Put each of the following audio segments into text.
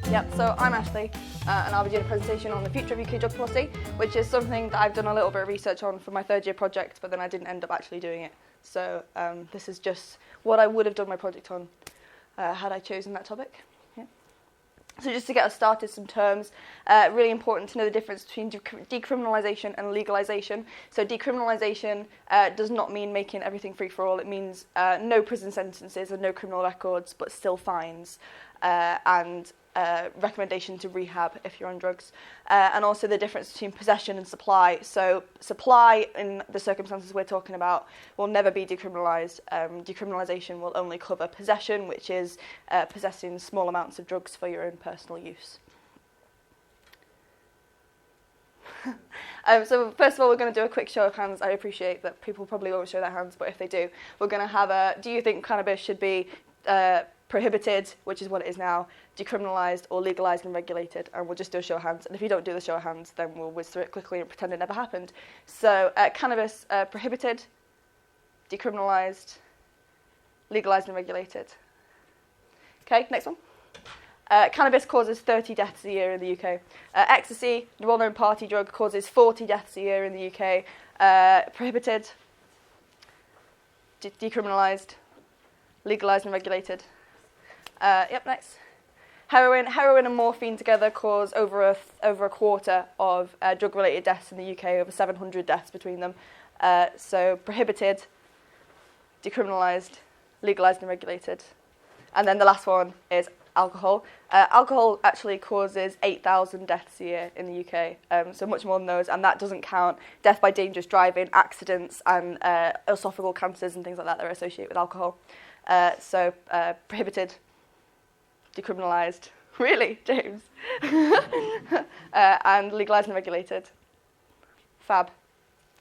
Yep, so I'm Ashley, and I'll be doing a presentation on the future of UK drug policy, which is something that I've done a little bit of research on for my third year project, but then I didn't end up actually doing it. So this is just what I would have done my project on had I chosen that topic. Yeah. So just to get us started, some terms. Really important to know the difference between decriminalisation and legalisation. So decriminalisation does not mean making everything free for all. It means no prison sentences and no criminal records, but still fines and recommendation to rehab if you're on drugs. And also the difference between possession and supply. So supply, in the circumstances we're talking about, will never be decriminalised. Decriminalisation will only cover possession, which is possessing small amounts of drugs for your own personal use. So first of all, we're going to do a quick show of hands. I appreciate that people probably won't show their hands, but if they do, we're going to have a, do you think cannabis should be prohibited, which is what it is now, decriminalised or legalised and regulated? And we'll just do a show of hands. And if you don't do the show of hands, then we'll whiz through it quickly and pretend it never happened. So cannabis prohibited, decriminalised, legalised and regulated. Okay, next one. Cannabis causes 30 deaths a year in the UK. Ecstasy, the well-known party drug, causes 40 deaths a year in the UK. Prohibited, decriminalised, legalised and regulated. Yep, next. Heroin and morphine together cause over a quarter of drug-related deaths in the UK, over 700 deaths between them. So prohibited, decriminalised, legalised and regulated. And then the last one is alcohol. Alcohol actually causes 8,000 deaths a year in the UK, so much more than those, and that doesn't count death by dangerous driving, accidents, and esophageal cancers and things like that are associated with alcohol. So prohibited, decriminalised, really, James, and legalised and regulated. Fab.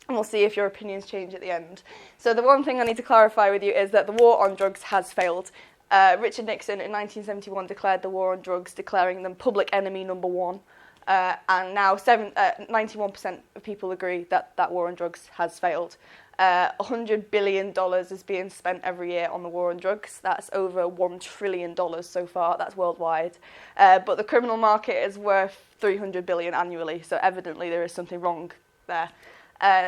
And we'll see if your opinions change at the end. So the one thing I need to clarify with you is that the war on drugs has failed. Richard Nixon in 1971 declared the war on drugs, declaring them public enemy number one. And now 91% of people agree that that war on drugs has failed. $100 billion is being spent every year on the war on drugs. That's over $1 trillion so far. That's worldwide. But the criminal market is worth $300 billion annually, so evidently there is something wrong there.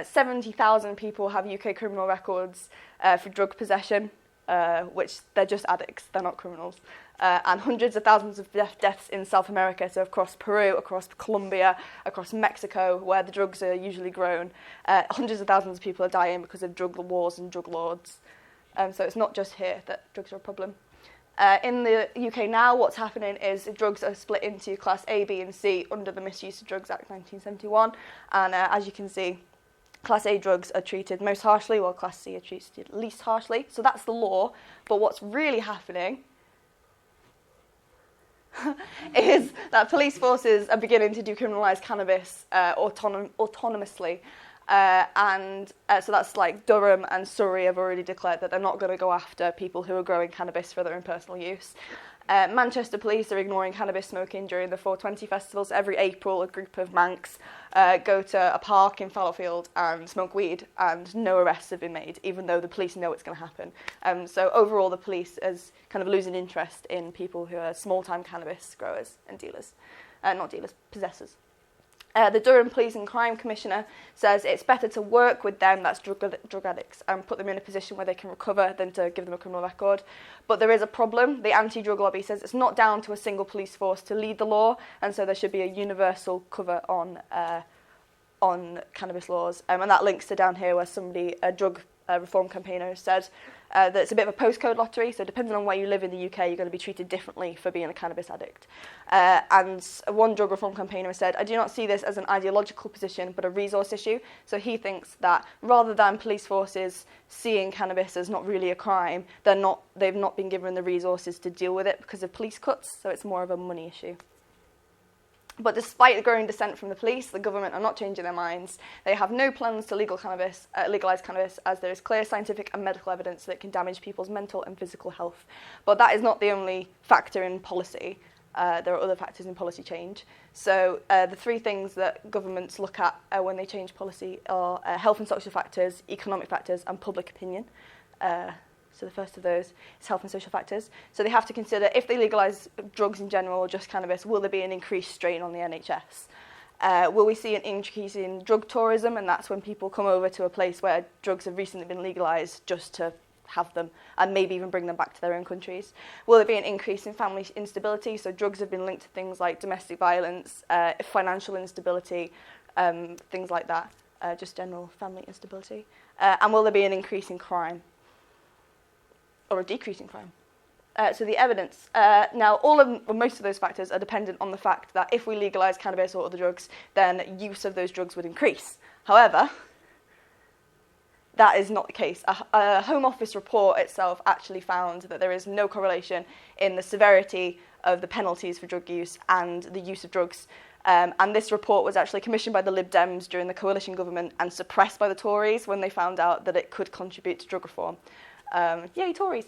70,000 people have UK criminal records for drug possession, which they're just addicts, they're not criminals. And hundreds of thousands of deaths in South America, so across Peru, across Colombia, across Mexico, where the drugs are usually grown. Hundreds of thousands of people are dying because of drug wars and drug lords. So it's not just here that drugs are a problem. In the UK now, what's happening is drugs are split into Class A, B and C under the Misuse of Drugs Act 1971. And as you can see, Class A drugs are treated most harshly, while Class C are treated least harshly. So that's the law. But what's really happening is that police forces are beginning to decriminalise cannabis autonomously. So that's like Durham and Surrey have already declared that they're not going to go after people who are growing cannabis for their own personal use. Manchester police are ignoring cannabis smoking during the 420 festivals. Every April, a group of Mancs go to a park in Fallowfield and smoke weed, and no arrests have been made, even though the police know it's going to happen. So overall, the police is kind of losing interest in people who are small-time cannabis growers and dealers. Not dealers, possessors. The Durham Police and Crime Commissioner says it's better to work with them, that's drug addicts, and put them in a position where they can recover than to give them a criminal record. But there is a problem. The anti-drug lobby says it's not down to a single police force to lead the law, and so there should be a universal cover on cannabis laws. And that links to down here where a drug reform campaigner said that it's a bit of a postcode lottery, so depending on where you live in the UK, you're going to be treated differently for being a cannabis addict. And one drug reform campaigner said, I do not see this as an ideological position, but a resource issue. So he thinks that rather than police forces seeing cannabis as not really a crime, they've not been given the resources to deal with it because of police cuts, so it's more of a money issue. But despite the growing dissent from the police, the government are not changing their minds. They have no plans to legalise cannabis, as there is clear scientific and medical evidence that it can damage people's mental and physical health. But that is not the only factor in policy. There are other factors in policy change. So the three things that governments look at when they change policy are health and social factors, economic factors, and public opinion. So the first of those is health and social factors. So they have to consider, if they legalise drugs in general or just cannabis, will there be an increased strain on the NHS? Will we see an increase in drug tourism? And that's when people come over to a place where drugs have recently been legalised just to have them and maybe even bring them back to their own countries. Will there be an increase in family instability? So drugs have been linked to things like domestic violence, financial instability, things like that, just general family instability. And will there be an increase in crime? Or a decrease in crime. So the evidence. Now, most of those factors are dependent on the fact that if we legalise cannabis or other drugs, then use of those drugs would increase. However, that is not the case. A Home Office report itself actually found that there is no correlation in the severity of the penalties for drug use and the use of drugs. And this report was actually commissioned by the Lib Dems during the coalition government and suppressed by the Tories when they found out that it could contribute to drug reform. Yay, Tories.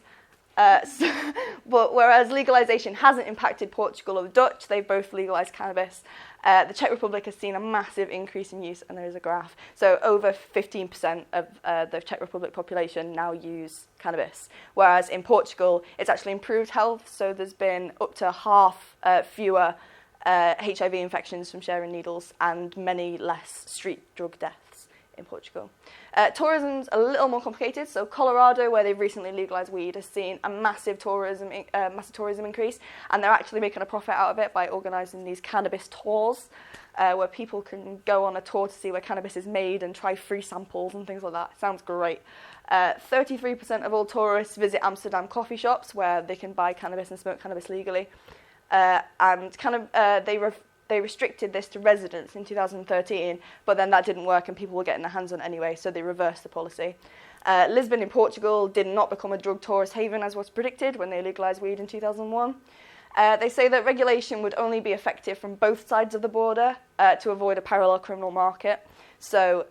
But whereas legalisation hasn't impacted Portugal or the Dutch, they've both legalised cannabis. The Czech Republic has seen a massive increase in use, and there is a graph. So over 15% of the Czech Republic population now use cannabis, whereas in Portugal, it's actually improved health. So there's been up to half fewer HIV infections from sharing needles and many less street drug deaths in Portugal. Tourism's a little more complicated. So Colorado, where they've recently legalised weed, has seen a massive tourism increase, and they're actually making a profit out of it by organising these cannabis tours, where people can go on a tour to see where cannabis is made and try free samples and things like that. Sounds great. 33% of all tourists visit Amsterdam coffee shops where they can buy cannabis and smoke cannabis legally, and they restricted this to residents in 2013, but then that didn't work and people were getting their hands on it anyway, so they reversed the policy. Lisbon in Portugal did not become a drug tourist haven as was predicted when they legalised weed in 2001. They say that regulation would only be effective from both sides of the border to avoid a parallel criminal market. So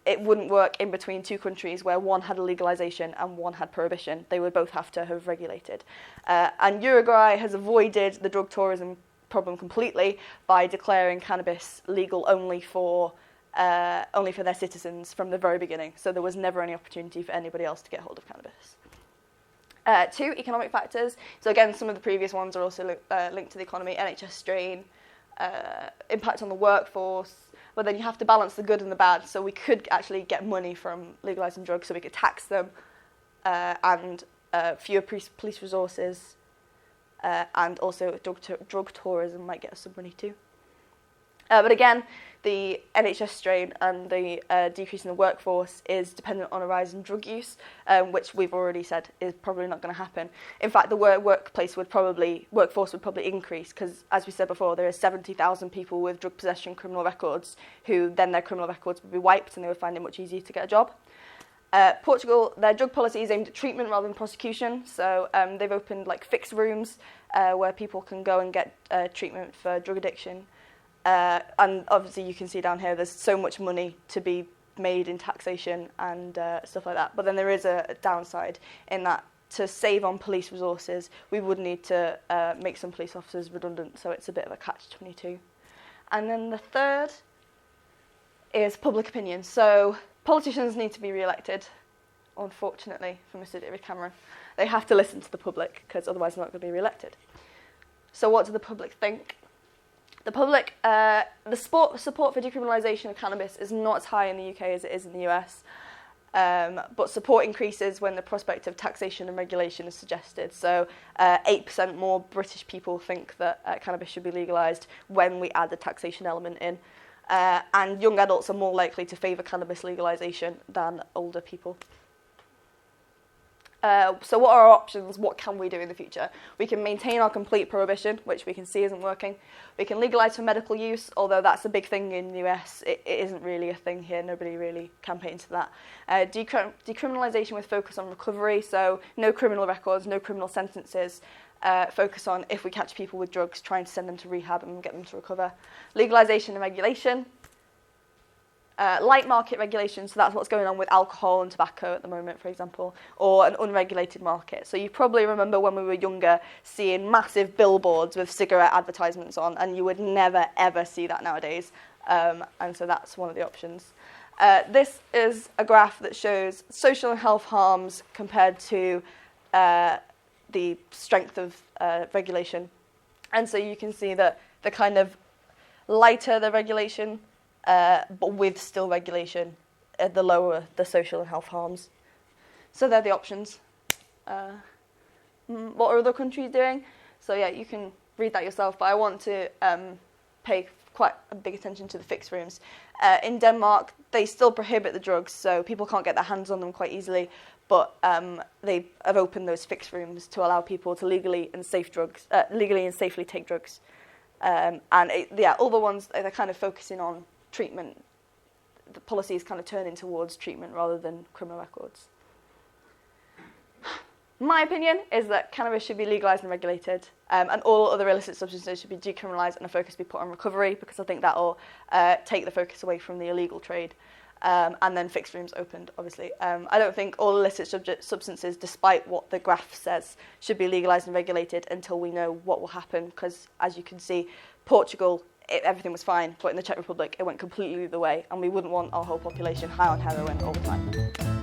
it wouldn't work in between two countries where one had a legalisation and one had prohibition. They would both have to have regulated. And Uruguay has avoided the drug tourism problem completely by declaring cannabis legal only for their citizens from the very beginning. So there was never any opportunity for anybody else to get hold of cannabis. 2, economic factors. So again, some of the previous ones are also linked to the economy. NHS strain, impact on the workforce. But then you have to balance the good and the bad. So we could actually get money from legalising drugs, so we could tax them, and fewer police resources. And also drug tourism might get us some money too. But again, the NHS strain and the decrease in the workforce is dependent on a rise in drug use, which we've already said is probably not going to happen. In fact, the workforce would probably increase because, as we said before, there are 70,000 people with drug possession criminal records who then their criminal records would be wiped and they would find it much easier to get a job. Portugal, their drug policy is aimed at treatment rather than prosecution, so they've opened like fixed rooms where people can go and get treatment for drug addiction. And obviously you can see down here there's so much money to be made in taxation and stuff like that. But then there is a downside in that to save on police resources, we would need to make some police officers redundant, so it's a bit of a catch-22. And then the third is public opinion. So politicians need to be re-elected, unfortunately, for Mr. David Cameron. They have to listen to the public, because otherwise they're not going to be re-elected. So what do the public think? The public, the support for decriminalisation of cannabis is not as high in the UK as it is in the US, but support increases when the prospect of taxation and regulation is suggested. So 8% more British people think that cannabis should be legalised when we add the taxation element in. And young adults are more likely to favour cannabis legalisation than older people. So what are our options? What can we do in the future? We can maintain our complete prohibition, which we can see isn't working. We can legalise for medical use, although that's a big thing in the US. It isn't really a thing here. Nobody really campaigns for that. Decriminalisation with focus on recovery, so no criminal records, no criminal sentences. Focus on, if we catch people with drugs, trying to send them to rehab and get them to recover. Legalisation and regulation. Light market regulation, so that's what's going on with alcohol and tobacco at the moment, for example, or an unregulated market. So you probably remember when we were younger seeing massive billboards with cigarette advertisements on, and you would never, ever see that nowadays. And so that's one of the options. This is a graph that shows social and health harms compared to the strength of regulation. And so you can see that the kind of lighter the regulation, but with still regulation, the lower the social and health harms. So they're the options. What are other countries doing? So yeah, you can read that yourself, but I want to pay quite a big attention to the fixed rooms. In Denmark, they still prohibit the drugs, so people can't get their hands on them quite easily, but they have opened those fixed rooms to allow people to legally and safely take drugs. All the ones, they're kind of focusing on treatment. The policy is kind of turning towards treatment rather than criminal records. My opinion is that cannabis should be legalised and regulated, and all other illicit substances should be decriminalised and a focus be put on recovery, because I think that will take the focus away from the illegal trade, and then fixed rooms opened, obviously. I don't think all illicit substances, despite what the graph says, should be legalised and regulated until we know what will happen, because as you can see, Portugal, everything was fine, but in the Czech Republic, it went completely the other way, and we wouldn't want our whole population high on heroin all the time.